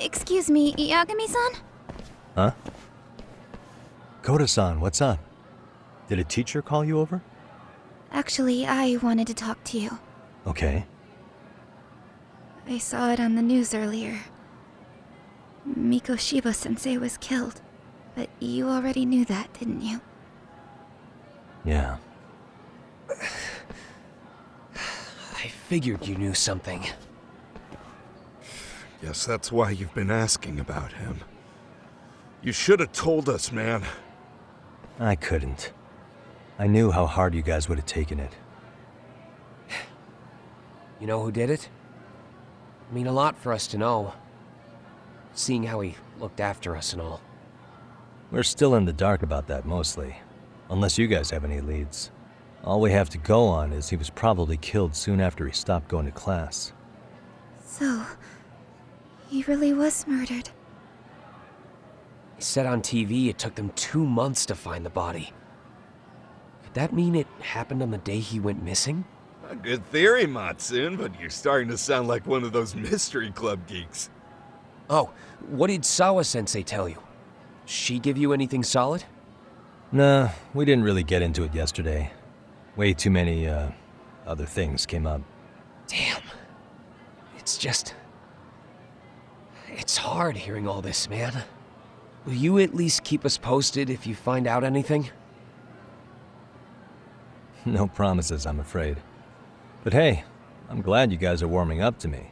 Excuse me, Yagami-san? Huh? Koda-san, what's up? Did a teacher call you over? Actually, I wanted to talk to you. Okay. I saw it on the news earlier. Mikoshiba-sensei was killed. But you already knew that, didn't you? Yeah. I figured you knew something. Guess that's why you've been asking about him. You should have told us, man. I couldn't. I knew how hard you guys would have taken it. You know who did it? I mean a lot for us to know. Seeing how he looked after us and all. We're still in the dark about that mostly. Unless you guys have any leads. All we have to go on is he was probably killed soon after he stopped going to class. So, he really was murdered. He said on TV it took them 2 months to find the body. Could that mean it happened on the day he went missing? A good theory, Matsun, but you're starting to sound like one of those mystery club geeks. Oh, what did Sawa-sensei tell you? She give you anything solid? Nah, we didn't really get into it yesterday. Way too many, other things came up. Damn. It's just... It's hard hearing all this, man. Will you at least keep us posted if you find out anything? No promises, I'm afraid. But hey, I'm glad you guys are warming up to me.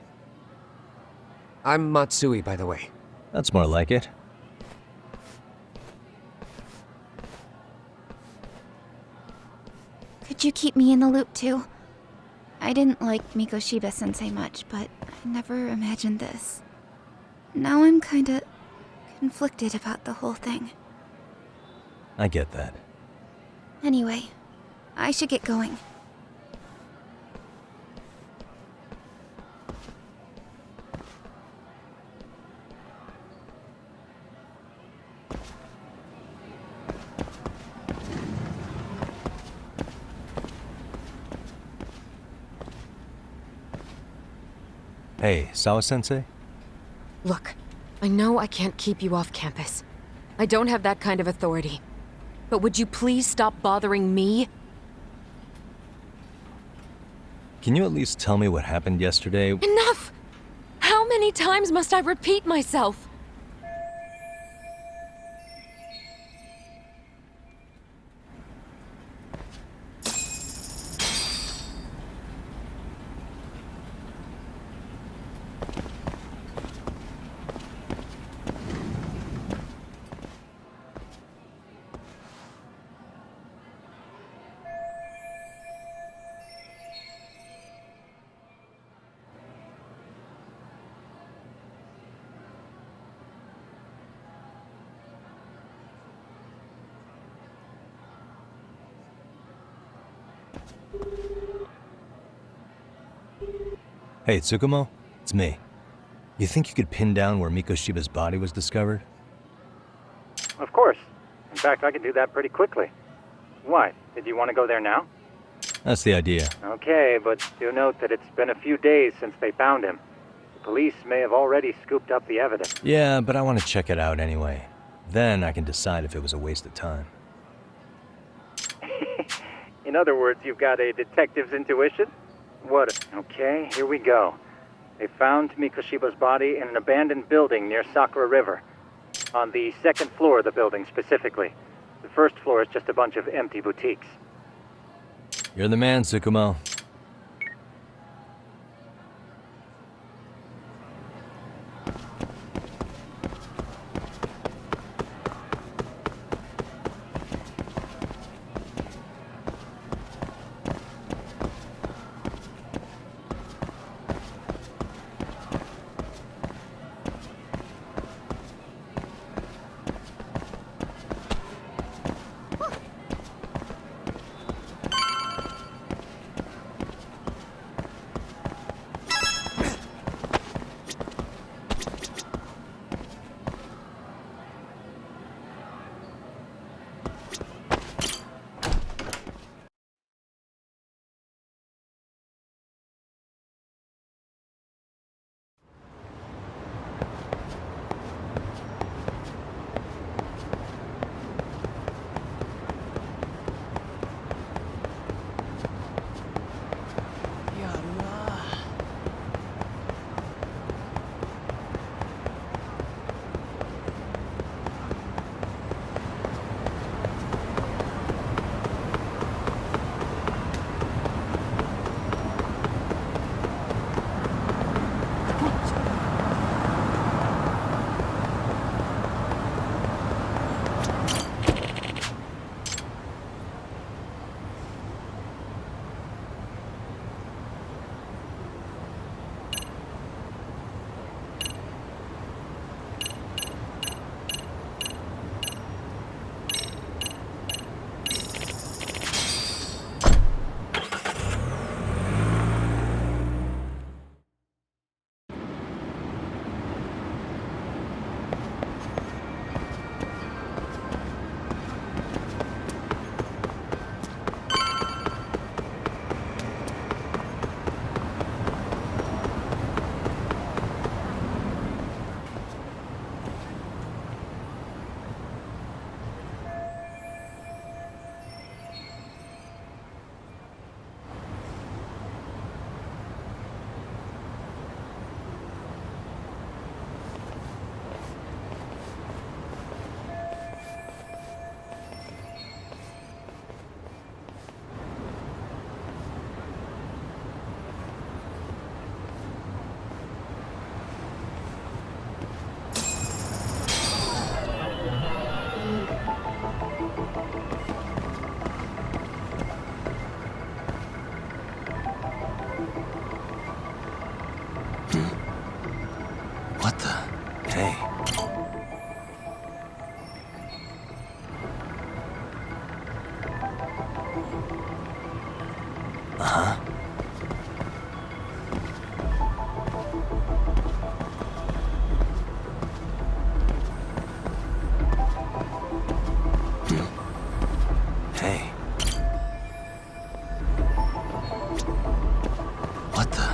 I'm Matsui, by the way. That's more like it. Could you keep me in the loop too? I didn't like Mikoshiba-sensei much, but I never imagined this. Now I'm kinda conflicted about the whole thing. I get that. Anyway, I should get going. Hey, Sawa-sensei? Look, I know I can't keep you off campus. I don't have that kind of authority. But would you please stop bothering me? Can you at least tell me what happened yesterday? Enough! How many times must I repeat myself? Hey, Tsukumo? It's me. You think you could pin down where Mikoshiba's body was discovered? Of course. In fact, I can do that pretty quickly. What? Did you want to go there now? That's the idea. Okay, but do note that it's been a few days since they found him. The police may have already scooped up the evidence. Yeah, but I want to check it out anyway. Then I can decide if it was a waste of time. In other words, you've got a detective's intuition? What? Okay, here we go. They found Mikoshiba's body in an abandoned building near Sakura River. On the second floor of the building, specifically. The first floor is just a bunch of empty boutiques. You're the man, Tsukumo. Uh-huh. Hey. What the?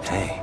Hey.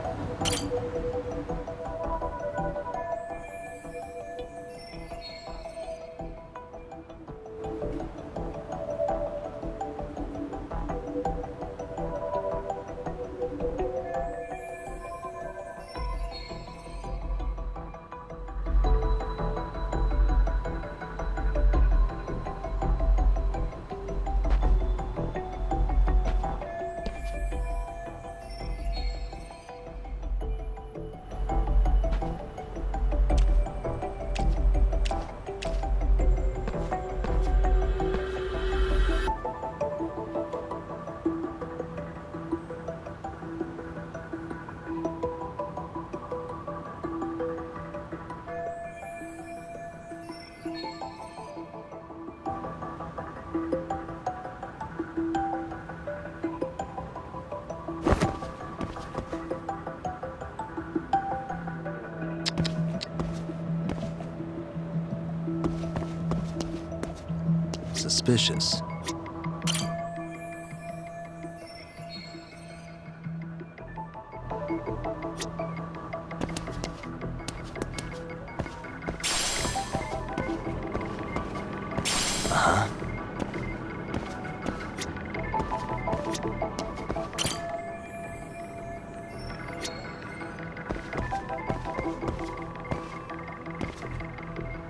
Suspicious.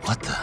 What the?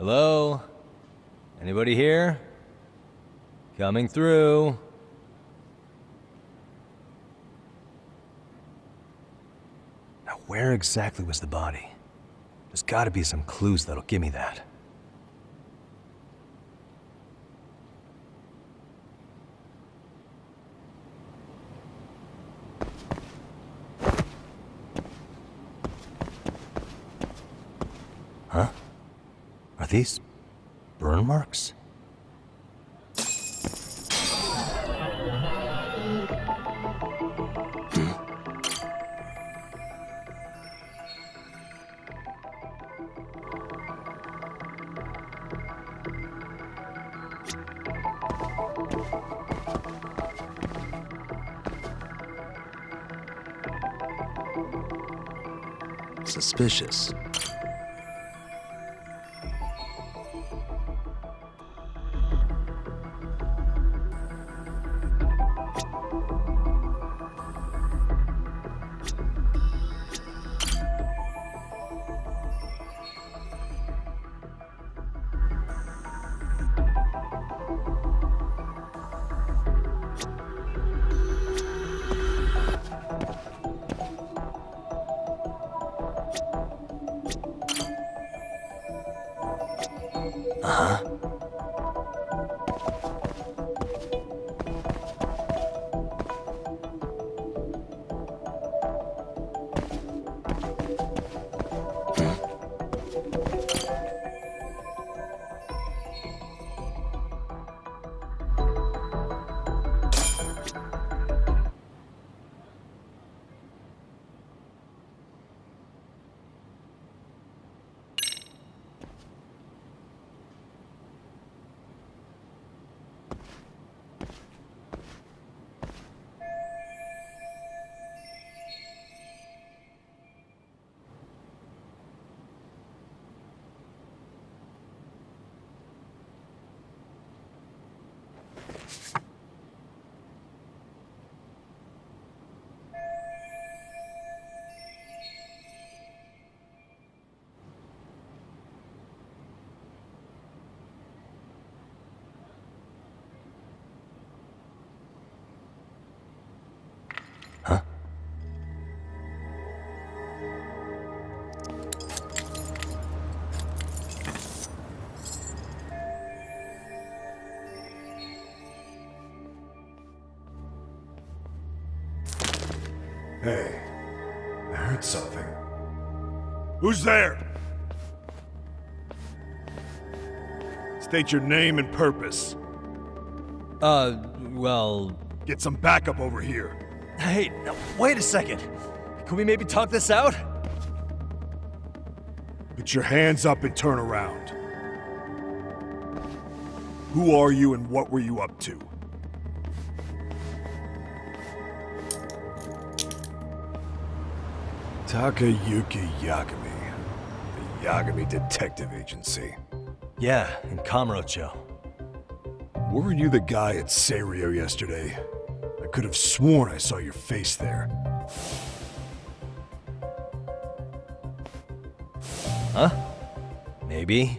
Hello? Anybody here? Coming through. Now, where exactly was the body? There's gotta be some clues that'll give me that. Huh? Are these burn marks? Suspicious. Hey, I heard something. Who's there? State your name and purpose. Well... Get some backup over here. Hey, now, wait a second. Can we maybe talk this out? Put your hands up and turn around. Who are you and what were you up to? Takayuki Yagami. The Yagami Detective Agency. Yeah, in Kamurocho. Weren't you the guy at Serio yesterday? I could have sworn I saw your face there. Huh? Maybe.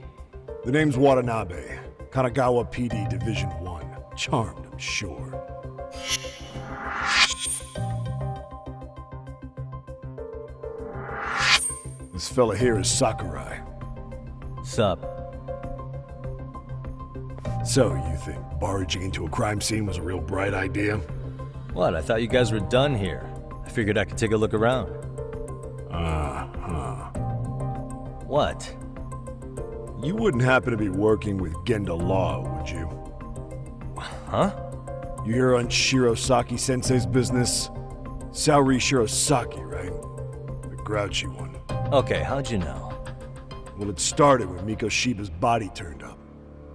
The name's Watanabe. Kanagawa PD Division 1. Charmed, I'm sure. This fella here is Sakurai. Sup? So, you think barging into a crime scene was a real bright idea? What, I thought you guys were done here. I figured I could take a look around. What? You wouldn't happen to be working with Genda Law, would you? Huh? You hear on Shirosaki-sensei's business? Saori Shirosaki, right? The grouchy one. Okay, how'd you know? Well, it started when Mikoshiba's body turned up.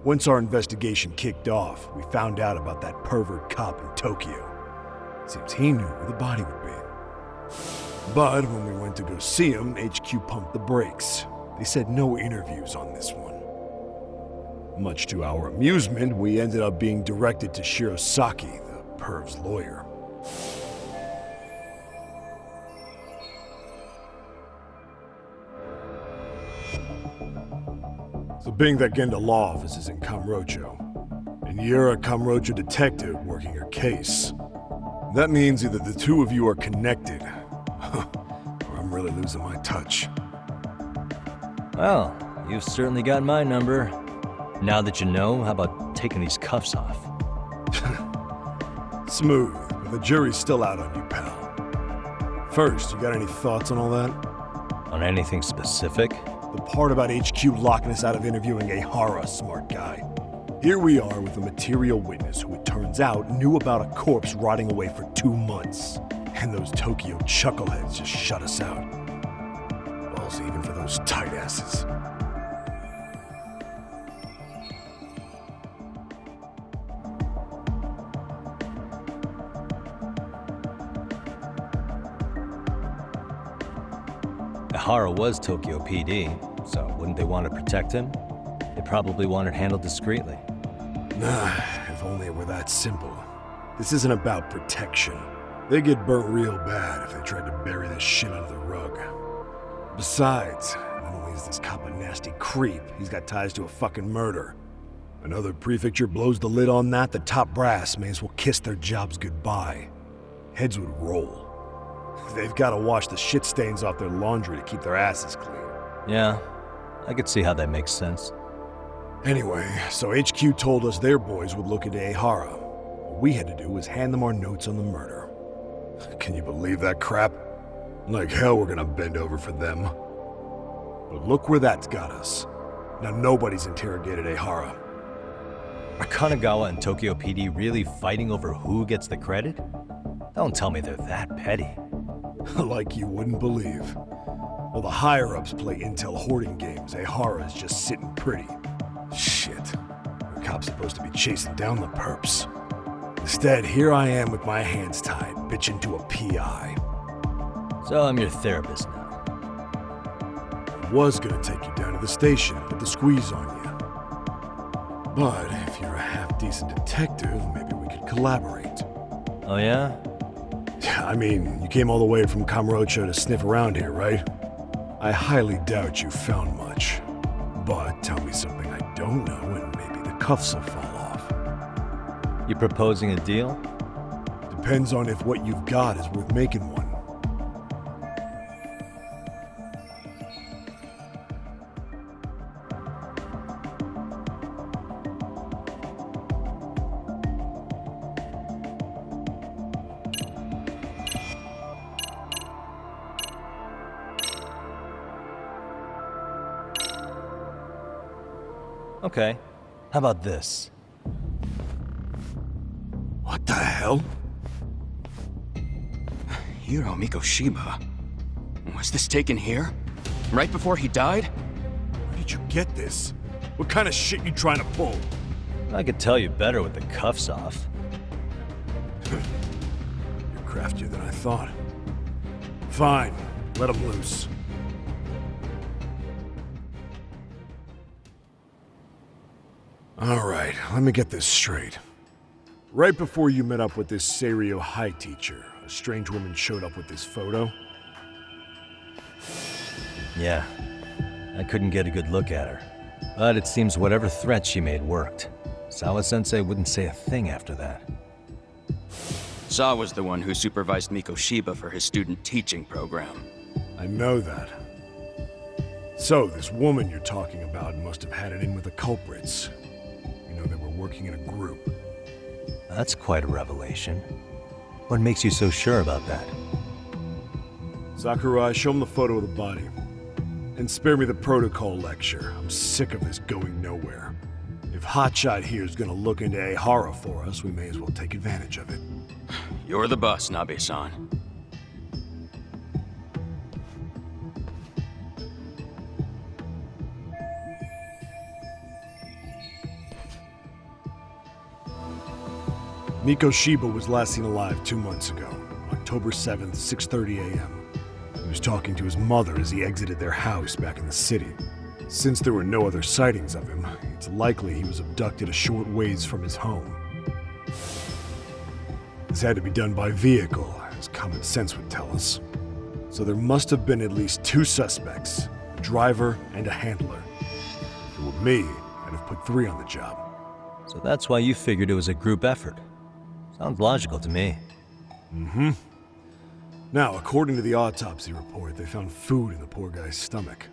Once our investigation kicked off, we found out about that pervert cop in Tokyo. Seems he knew where the body would be. But when we went to go see him, HQ pumped the brakes. They said no interviews on this one. Much to our amusement, we ended up being directed to Shirosaki, the perv's lawyer. So being that Genda law office is in Kamurocho, and you're a Kamurocho detective working your case, that means either the two of you are connected, or I'm really losing my touch. Well, you've certainly got my number. Now that you know, how about taking these cuffs off? Smooth, but the jury's still out on you, pal. First, you got any thoughts on all that? On anything specific? The part about HQ locking us out of interviewing a Hara, smart guy. Here we are with a material witness who it turns out knew about a corpse rotting away for 2 months. And those Tokyo chuckleheads just shut us out. Balls even for those tight asses. Hara was Tokyo PD, so wouldn't they want to protect him? They probably want it handled discreetly. Nah, if only it were that simple. This isn't about protection. They get burnt real bad if they tried to bury this shit under the rug. Besides, not only is this cop a nasty creep, he's got ties to a fucking murder. Another prefecture blows the lid on that, the top brass may as well kiss their jobs goodbye. Heads would roll. They've got to wash the shit stains off their laundry to keep their asses clean. Yeah, I could see how that makes sense. Anyway, so HQ told us their boys would look into Ehara. What we had to do was hand them our notes on the murder. Can you believe that crap? Like hell we're gonna bend over for them. But look where that's got us. Now nobody's interrogated Ehara. Are Kanagawa and Tokyo PD really fighting over who gets the credit? Don't tell me they're that petty. Like you wouldn't believe. While the higher-ups play intel hoarding games, Ehara's just sitting pretty. Shit. The cop's supposed to be chasing down the perps. Instead, here I am with my hands tied, bitching to a PI. So I'm your therapist now. I was gonna take you down to the station and put the squeeze on you. But if you're a half-decent detective, maybe we could collaborate. Oh yeah? I mean, you came all the way from Kamurocho to sniff around here, right? I highly doubt you found much. But tell me something I don't know and maybe the cuffs will fall off. You proposing a deal? Depends on if what you've got is worth making one. Okay. How about this? What the hell? Hiro Mikoshiba. Was this taken here? Right before he died? Where did you get this? What kind of shit you trying to pull? I could tell you better with the cuffs off. You're craftier than I thought. Fine, let him loose. All right, let me get this straight. Right before you met up with this Seiryo High teacher, a strange woman showed up with this photo. Yeah. I couldn't get a good look at her. But it seems whatever threat she made worked. Sawa-sensei wouldn't say a thing after that. Saw was the one who supervised Mikoshiba for his student teaching program. I know that. So, this woman you're talking about must have had it in with the culprits. You know, they were working in a group. That's quite a revelation. What makes you so sure about that? Sakurai, show him the photo of the body. And spare me the protocol lecture. I'm sick of this going nowhere. If Hotshot here's gonna look into Ehara for us, we may as well take advantage of it. You're the boss, Nabe-san. Mikoshiba was last seen alive 2 months ago, October 7th, 6:30 a.m. He was talking to his mother as he exited their house back in the city. Since there were no other sightings of him, it's likely he was abducted a short ways from his home. This had to be done by vehicle, as common sense would tell us. So there must have been at least 2 suspects, a driver and a handler. If it were me, I'd have put 3 on the job. So that's why you figured it was a group effort. Sounds logical to me. Mm-hmm. Now, according to the autopsy report, they found food in the poor guy's stomach.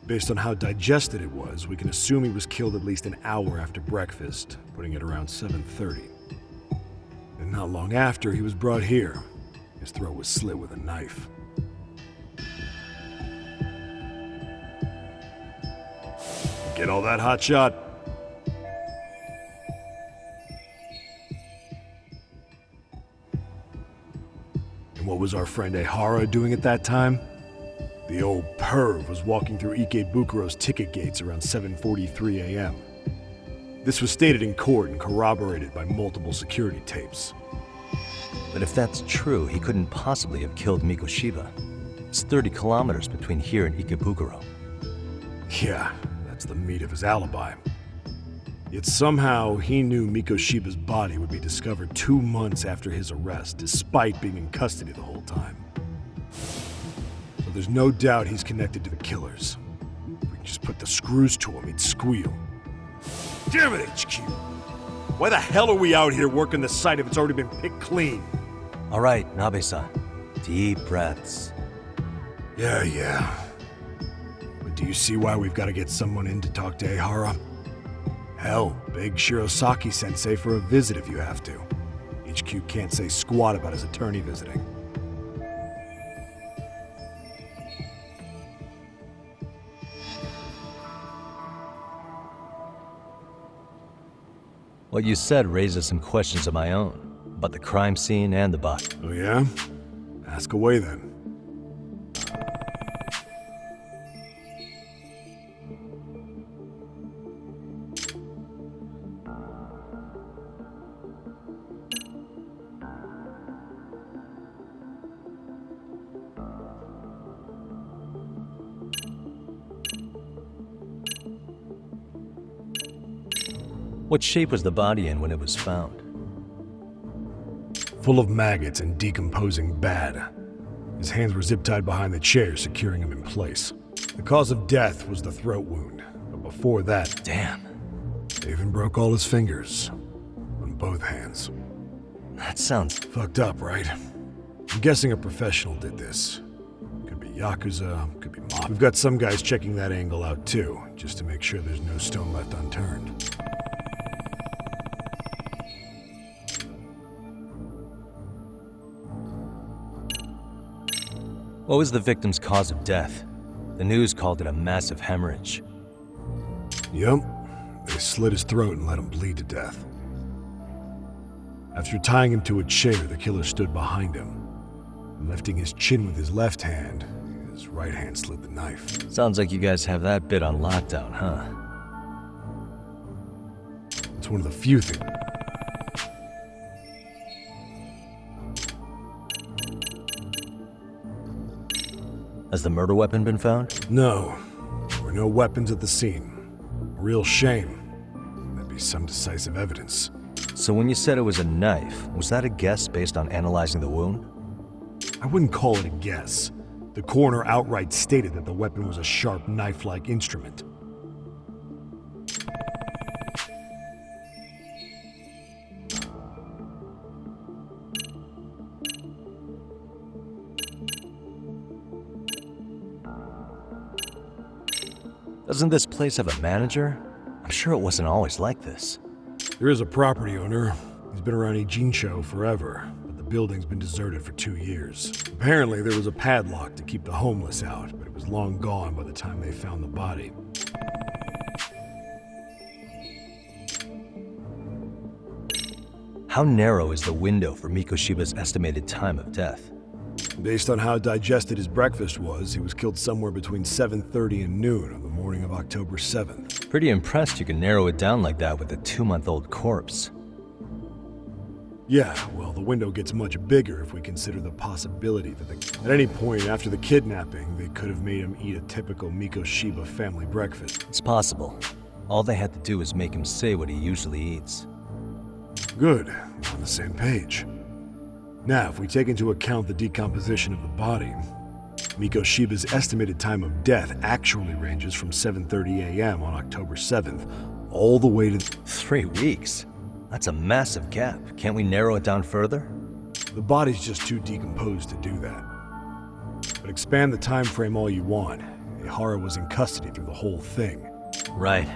Based on how digested it was, we can assume he was killed at least an hour after breakfast, putting it around 7:30. And not long after, he was brought here. His throat was slit with a knife. Get all that, hotshot? And what was our friend Ehara doing at that time? The old perv was walking through Ikebukuro's ticket gates around 7:43 a.m. This was stated in court and corroborated by multiple security tapes. But if that's true, he couldn't possibly have killed Mikoshiba. It's 30 kilometers between here and Ikebukuro. Yeah, that's the meat of his alibi. Yet somehow he knew Mikoshiba's body would be discovered 2 months after his arrest, despite being in custody the whole time. So there's no doubt he's connected to the killers. If we can just put the screws to him, he'd squeal. Damn it, HQ! Why the hell are we out here working the site if it's already been picked clean? All right, Nabe-san. Deep breaths. Yeah. But do you see why we've got to get someone in to talk to Ehara? Hell, beg Shirosaki-sensei for a visit if you have to. HQ can't say squat about his attorney visiting. What you said raises some questions of my own, about the crime scene and the body. Oh yeah? Ask away then. What shape was the body in when it was found? Full of maggots and decomposing bad. His hands were zip-tied behind the chair, securing him in place. The cause of death was the throat wound, but before that, Damn. they even broke all his fingers. On both hands. That sounds... Fucked up, right? I'm guessing a professional did this. Could be Yakuza, could be Mob. We've got some guys checking that angle out too, just to make sure there's no stone left unturned. What was the victim's cause of death? The news called it a massive hemorrhage. Yep. They slit his throat and let him bleed to death. After tying him to a chair, the killer stood behind him. Lifting his chin with his left hand, his right hand slid the knife. Sounds like you guys have that bit on lockdown, huh? It's one of the few things. Has the murder weapon been found? No. There were no weapons at the scene. A real shame. That'd be some decisive evidence. So when you said it was a knife, was that a guess based on analyzing the wound? I wouldn't call it a guess. The coroner outright stated that the weapon was a sharp knife-like instrument. Doesn't this place have a manager? I'm sure it wasn't always like this. There is a property owner. He's been around Ijincho forever, but the building's been deserted for 2 years. Apparently, there was a padlock to keep the homeless out, but it was long gone by the time they found the body. How narrow is the window for Mikoshiba's estimated time of death? Based on how digested his breakfast was, he was killed somewhere between 7:30 and noon on the morning of October 7th. Pretty impressed you can narrow it down like that with a 2-month-old corpse. Yeah, well, the window gets much bigger if we consider the possibility that at any point after the kidnapping, they could have made him eat a typical Mikoshiba family breakfast. It's possible. All they had to do was make him say what he usually eats. Good, we're on the same page. Now, if we take into account the decomposition of the body, Mikoshiba's estimated time of death actually ranges from 7:30 a.m. on October 7th all the way to 3 weeks? That's a massive gap. Can't we narrow it down further? the body's just too decomposed to do that. But expand the time frame all you want. Ihara was in custody through the whole thing. Right.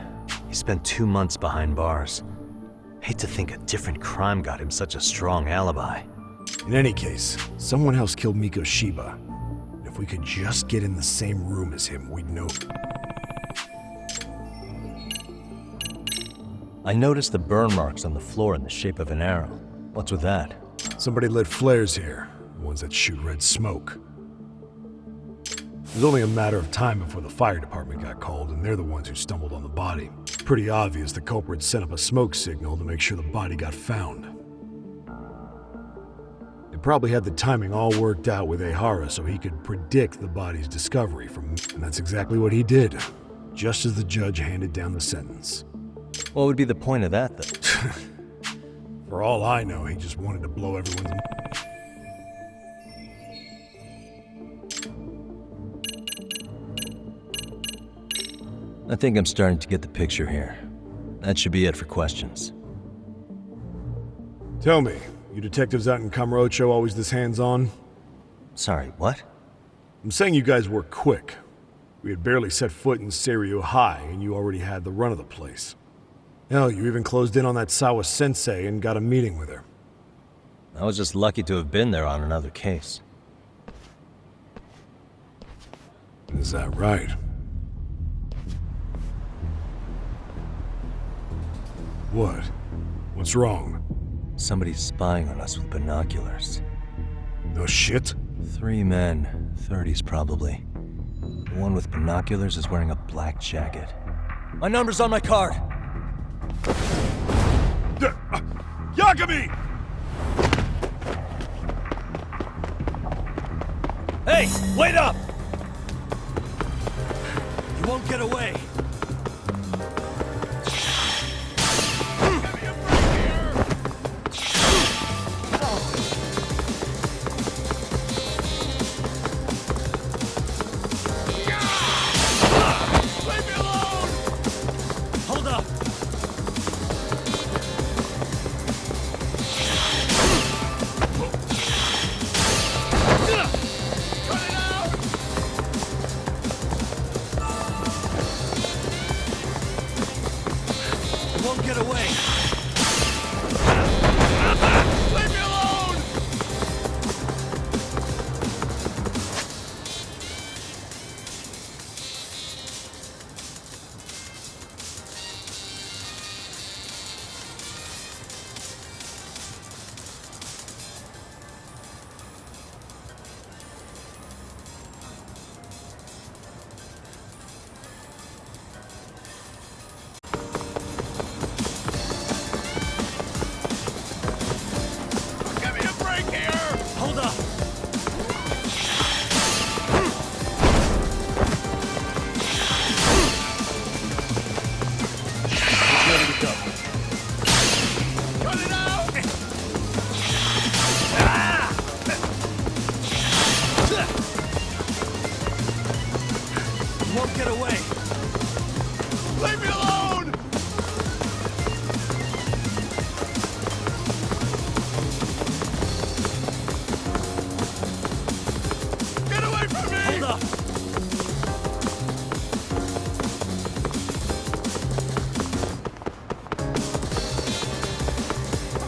He spent 2 months behind bars. Hate to think a different crime got him such a strong alibi. In any case, someone else killed Mikoshiba. If we could just get in the same room as him, we'd know. I noticed the burn marks on the floor in the shape of an arrow. What's with that? Somebody lit flares here, the ones that shoot red smoke. It was only a matter of time before the fire department got called, and they're the ones who stumbled on the body. Pretty obvious the culprit set up a smoke signal to make sure the body got found. They probably had the timing all worked out with Ihara so he could predict the body's discovery and that's exactly what he did, just as the judge handed down the sentence. What would be the point of that, though? For all I know, he just wanted to blow everyone's... I think I'm starting to get the picture here. That should be it for questions. Tell me, you detectives out in Kamurocho always this hands-on? Sorry, what? I'm saying you guys work quick. We had barely set foot in Seiryu High, and you already had the run of the place. Hell, you even closed in on that Sawa-sensei and got a meeting with her. I was just lucky to have been there on another case. Is that right? What? What's wrong? Somebody's spying on us with binoculars. No shit? 3 men, 30s probably. The one with binoculars is wearing a black jacket. My number's on my card! YAGAMI! Hey, wait up! You won't get away. Hold up! You won't get away. Leave me alone! Hold up! It's ready to go. Cut it out! You won't get away. Leave me alone! Get away from me! Hold up!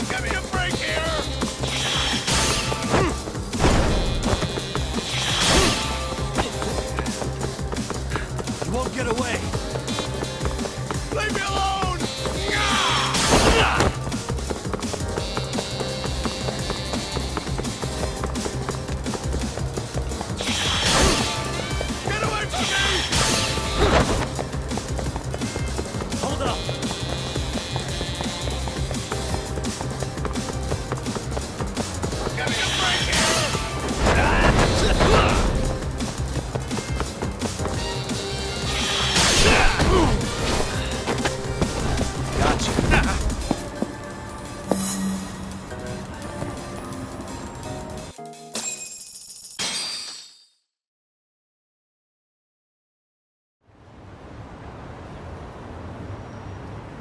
Give me a break here! You won't get away! Leave me alone! Get away from me! Hold up! Give me a break here!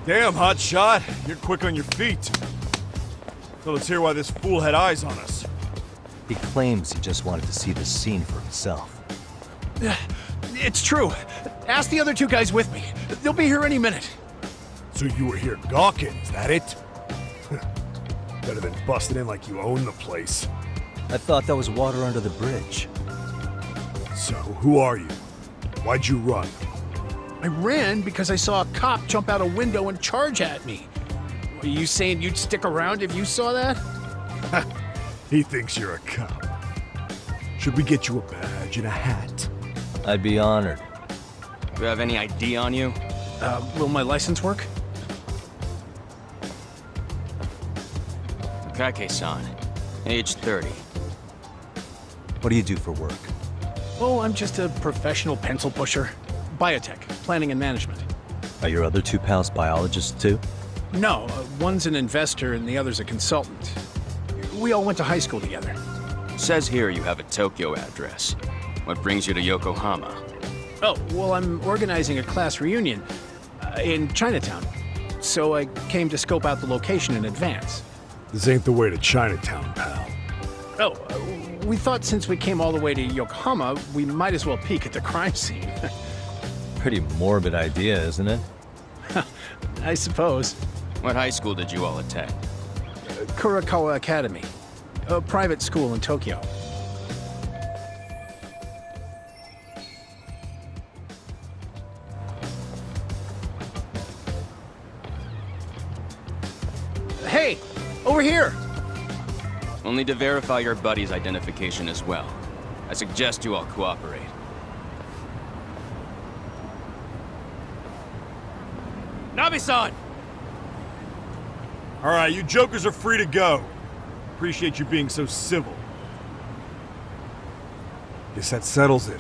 Damn, hotshot. You're quick on your feet. So let's hear why this fool had eyes on us. He claims he just wanted to see the scene for himself. It's true. Ask the other two guys with me. They'll be here any minute. So you were here gawking, is that it? Better than busting in like you own the place. I thought that was water under the bridge. So, who are you? Why'd you run? I ran because I saw a cop jump out a window and charge at me. Are you saying you'd stick around if you saw that? He thinks you're a cop. Should we get you a badge and a hat? I'd be honored. Do you have any ID on you? Will my license work? Kake-san, age 30. What do you do for work? Oh, I'm just a professional pencil pusher. Biotech, planning and management. Are your other two pals biologists too? No, one's an investor and the other's a consultant. We all went to high school together. Says here you have a Tokyo address. What brings you to Yokohama? Oh, well, I'm organizing a class reunion in Chinatown. So I came to scope out the location in advance. This ain't the way to Chinatown, pal. Oh, we thought since we came all the way to Yokohama, we might as well peek at the crime scene. Pretty morbid idea, isn't it? I suppose. What high school did you all attend? Kurakawa Academy, a private school in Tokyo. Hey, over here! Only to verify your buddy's identification as well. I suggest you all cooperate. Nabi-san! Alright, you jokers are free to go. Appreciate you being so civil. Guess that settles it.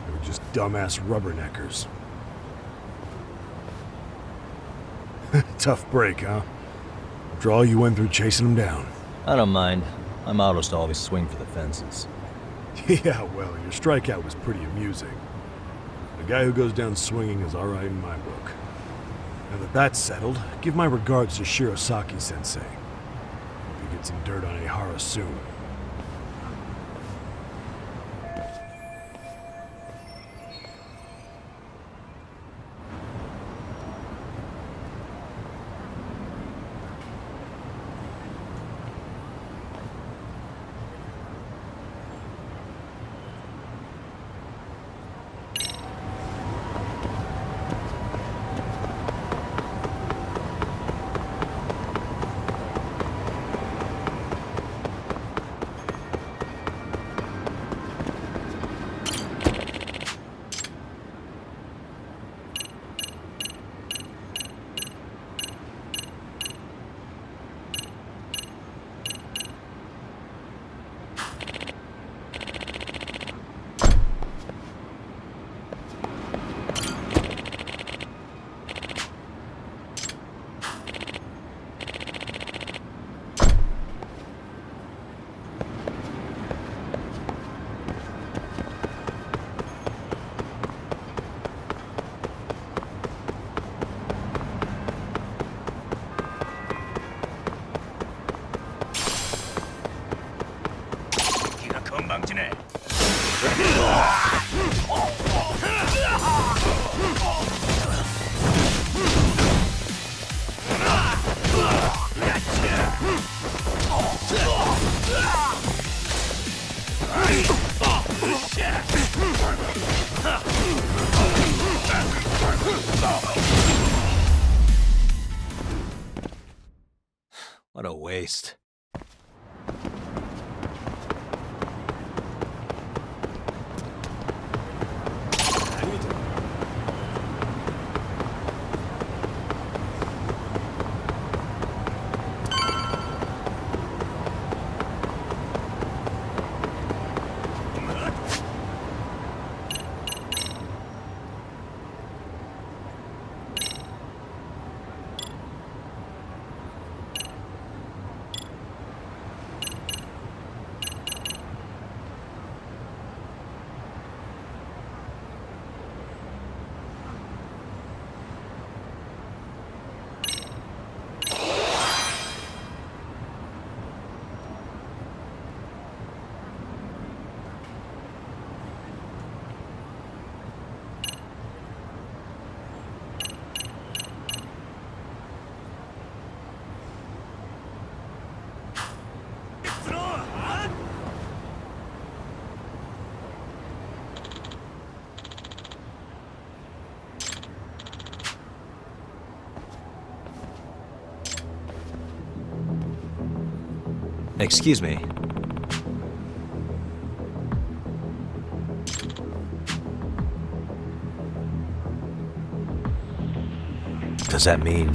They were just dumbass rubberneckers. Tough break, huh? After all you went through chasing them down. I don't mind. My motto's to always swing for the fences. Yeah, well, your strikeout was pretty amusing. The guy who goes down swinging is alright in my book. Now that that's settled, give my regards to Shirosaki-sensei. Hope he gets some dirt on Ehara soon. What a waste. Excuse me. Does that mean...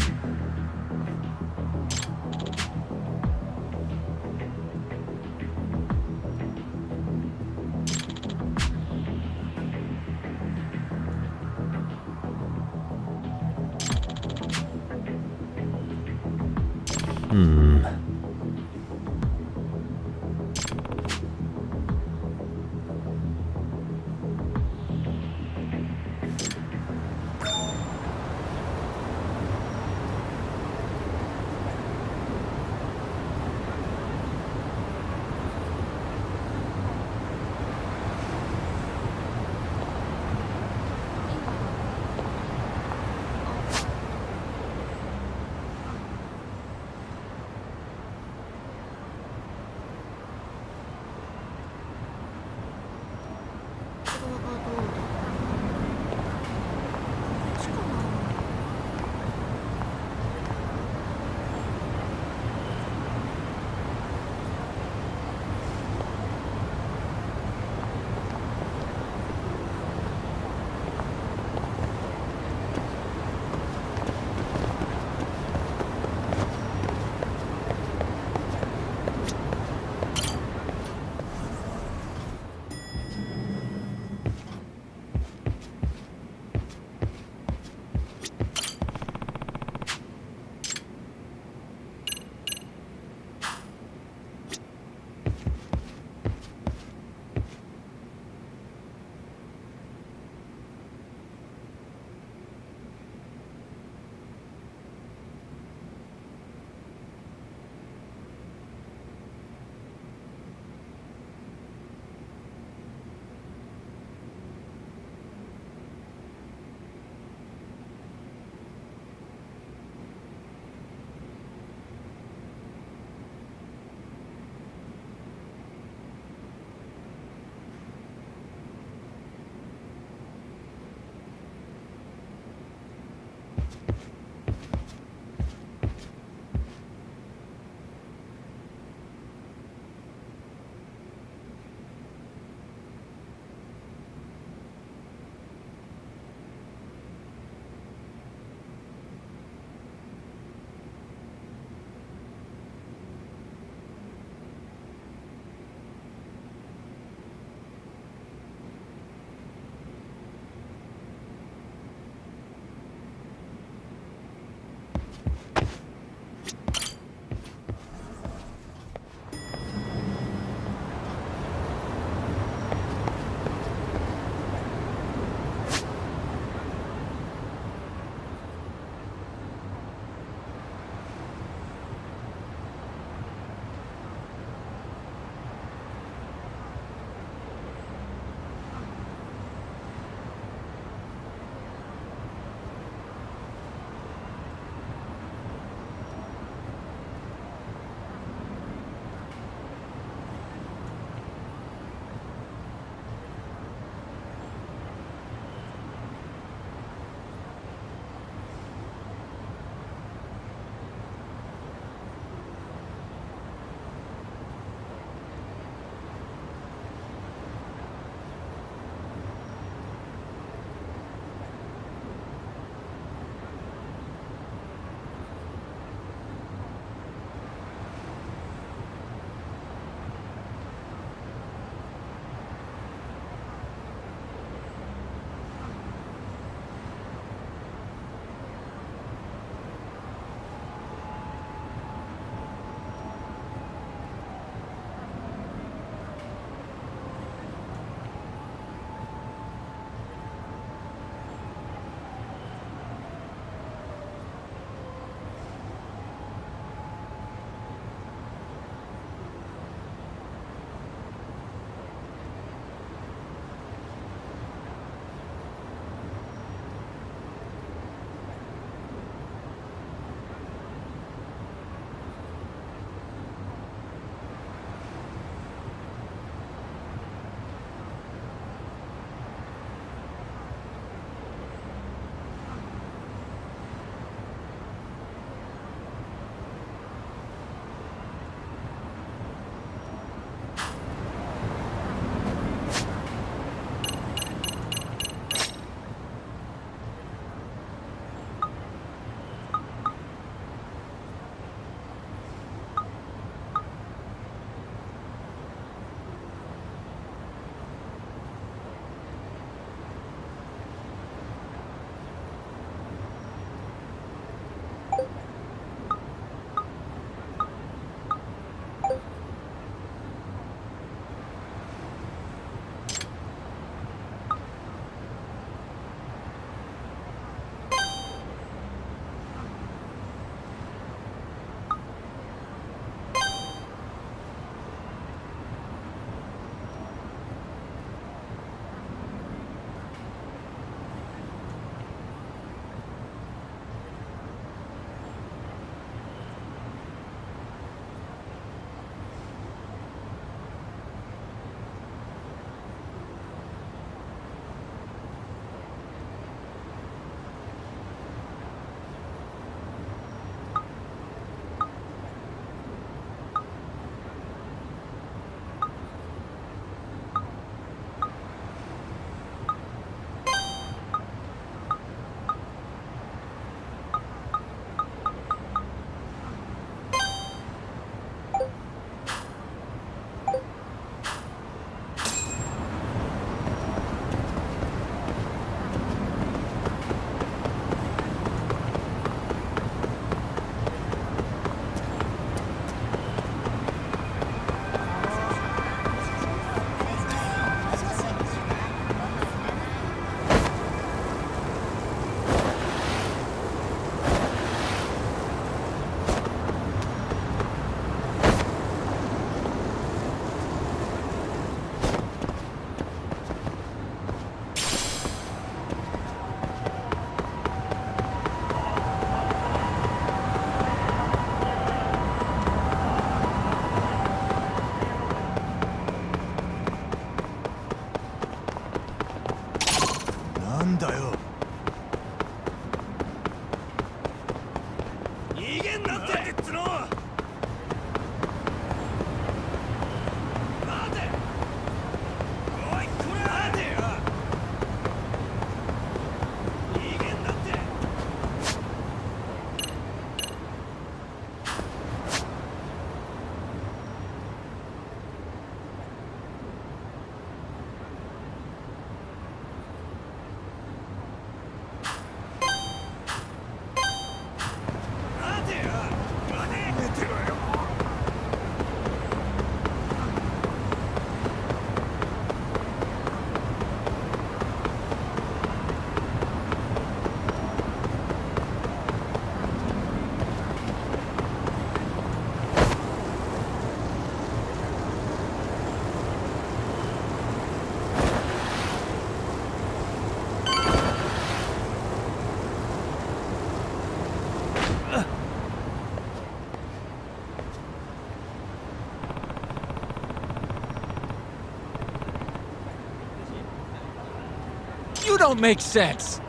You don't make sense!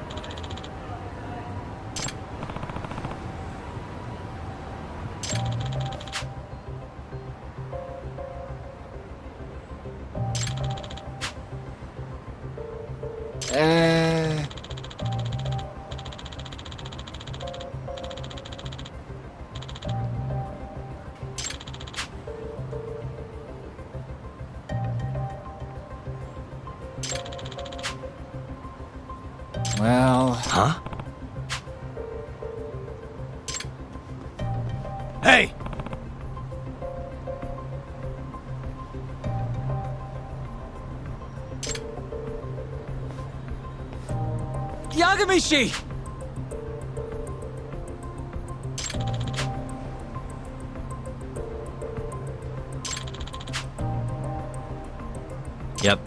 Well... Huh? Hey! YAGAMI! Yep.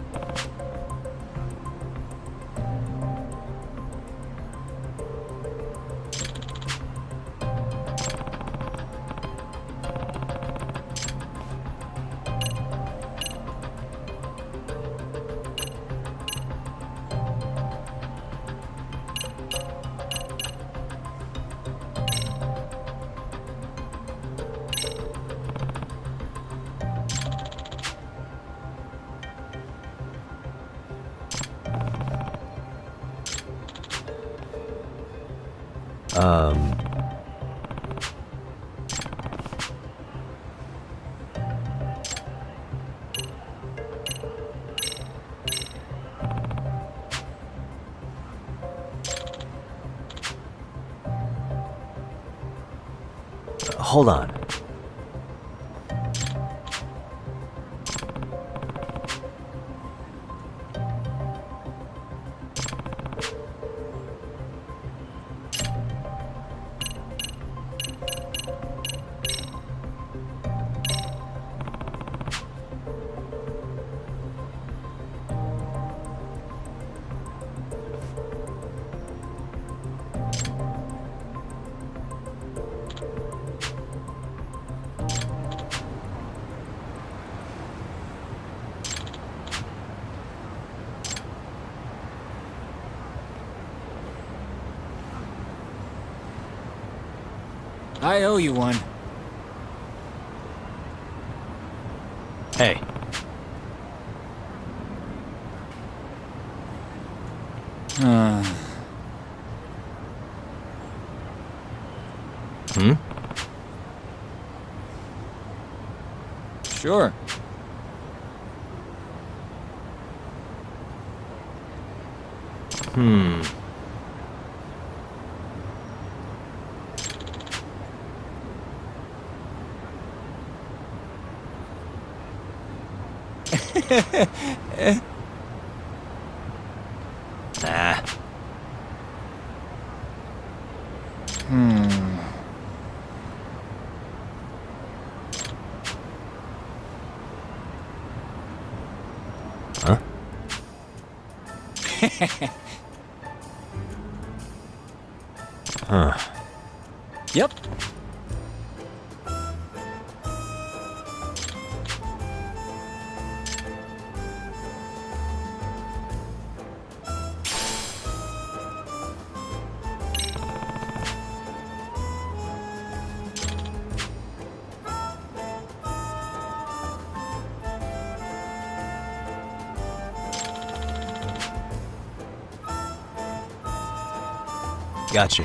Hold on. I owe you one. Hey. Hmm? Sure. Hmm. Nah. Huh? Huh. Yep. Gotcha.